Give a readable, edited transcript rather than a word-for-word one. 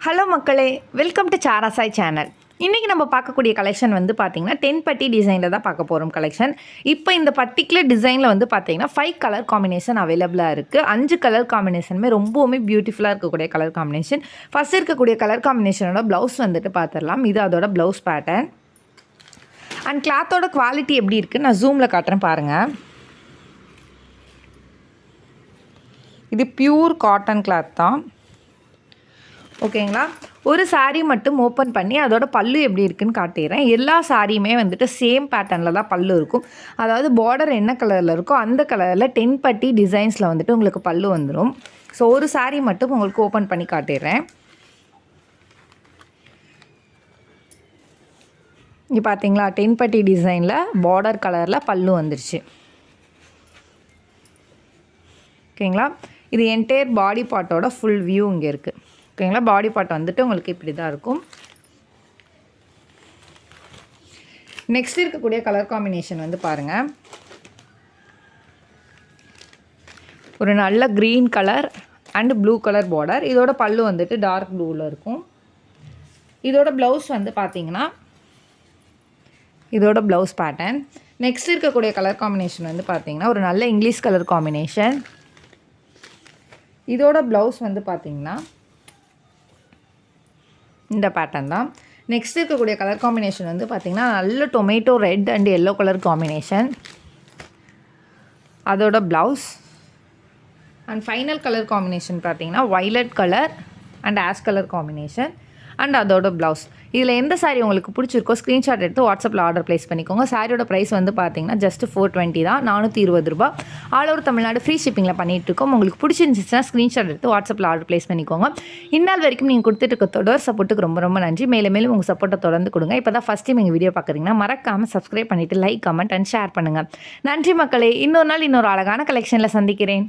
Hello மக்களே, welcome to சாராசாய் channel. இன்றைக்கி நம்ம பார்க்கக்கூடிய கலெக்ஷன் வந்து பார்த்திங்கன்னா 10 பட்டி டிசைனில் தான் பார்க்க போகிறோம் கலெக்ஷன். இப்போ இந்த பர்டிகுலர் டிசைனில் வந்து பார்த்திங்கன்னா 5 கலர் காம்பினேஷன் அவைலபிளாக இருக்குது. 5 கலர் காம்பினேஷனுமே ரொம்பவுமே பியூட்டிஃபுல்லாக இருக்கக்கூடிய கலர் காம்பினேஷன். ஃபஸ்ட் இருக்கக்கூடிய கலர் காம்பினேஷனோட ப்ளவுஸ் வந்துட்டு பார்த்துடலாம். இது அதோட ப்ளவுஸ் பேட்டர்ன் அண்ட் கிளாத்தோட குவாலிட்டி எப்படி இருக்குது நான் ஜூமில் காட்டுறேன் பாருங்கள். இது பியூர் காட்டன் கிளாத் தான். ஓகேங்களா, ஒரு சாரீ மட்டும் ஓப்பன் பண்ணி அதோட பல்லு எப்படி இருக்குன்னு காட்டிடுறேன். எல்லா சாரியுமே வந்துட்டு சேம் பேட்டர்னில் தான் பல்லு இருக்கும். அதாவது பார்டர் என்ன கலரில் இருக்கோ அந்த கலரில் 10 பட்டி டிசைன்ஸில் வந்துட்டு உங்களுக்கு பல்லு வந்துடும். ஸோ ஒரு சாரீ மட்டும் உங்களுக்கு ஓப்பன் பண்ணி காட்டிடுறேன். இங்கே பார்த்தீங்களா, 10 பட்டி டிசைனில் பார்டர் கலரில் பல்லு வந்துருச்சு. ஓகேங்களா, இது என்டையர் பாடி பார்ட்டோட ஃபுல் வியூ இங்கே இருக்குது. ஓகேங்களா, பாடி பார்ட் வந்துட்டு உங்களுக்கு இப்படி தான் இருக்கும். நெக்ஸ்ட் இருக்கக்கூடிய கலர் காம்பினேஷன் வந்து பாருங்கள். ஒரு நல்ல green colour and blue colour border. இதோட பல்லு வந்துட்டு டார்க் ப்ளூவில் இருக்கும். இதோட ப்ளவுஸ் வந்து பார்த்திங்கன்னா இதோட ப்ளவுஸ் பேட்டர்ன். நெக்ஸ்ட் இருக்கக்கூடிய கலர் காம்பினேஷன் வந்து பார்த்திங்கன்னா ஒரு நல்ல இங்கிலீஷ் கலர் காம்பினேஷன். இதோட ப்ளவுஸ் வந்து பார்த்திங்கன்னா இந்த பேட்டர்ன் தான். நெக்ஸ்ட் இருக்கக்கூடிய கலர் காம்பினேஷன் வந்து பார்த்திங்கன்னா நல்ல tomato red and yellow colour combination. அதோட blouse and final colour combination பார்த்திங்கன்னா violet colour and ash colour combination and அதோட ப்ளவுஸ். இதில் எந்த சாரீ உங்களுக்கு பிடிச்சிருக்கோ ஸ்க்ரீன்ஷாட் எடுத்து வாட்ஸ்அப்பில் ஆர்டர் ப்ளேஸ் பண்ணிக்கோங்க. சாரியோட ப்ரைஸ் வந்து பார்த்திங்கன்னா ஜஸ்ட் 420 தான், 420 ரூபா. ஆல் ஓவர் தமிழ்நாடு ஃப்ரீ ஷிப்பிங்கில் பண்ணிகிட்ருக்கோம். உங்களுக்கு பிடிச்சிருந்துச்சுன்னா ஸ்க்ரீன்ஷாட் எடுத்து வாட்ஸ்அப்பில் ஆர்டர் ப்ளேஸ் பண்ணிக்கோங்க. இந்நாள் வரைக்கும் நீங்கள் கொடுத்துட்டு இருக்க தொடர் சப்போர்ட்டுக்கு ரொம்ப ரொம்ப நன்றி. மேலும் மேலும் உங்கள் சப்போர்ட்டை தொடர்ந்து கொடுங்க. இப்போ தான் ஃபஸ்ட் டைம் எங்கள் வீடியோ பார்க்குறீங்கன்னா மறக்காமல் சப்ஸ்கிரைப் பண்ணிவிட்டு லைக், கமெண்ட் அண்ட் ஷேர் பண்ணுங்கள். நன்றி மக்களே. இன்னொரு நாள் இன்னொரு அழகான கலெக்ஷனில் சந்திக்கிறேன்.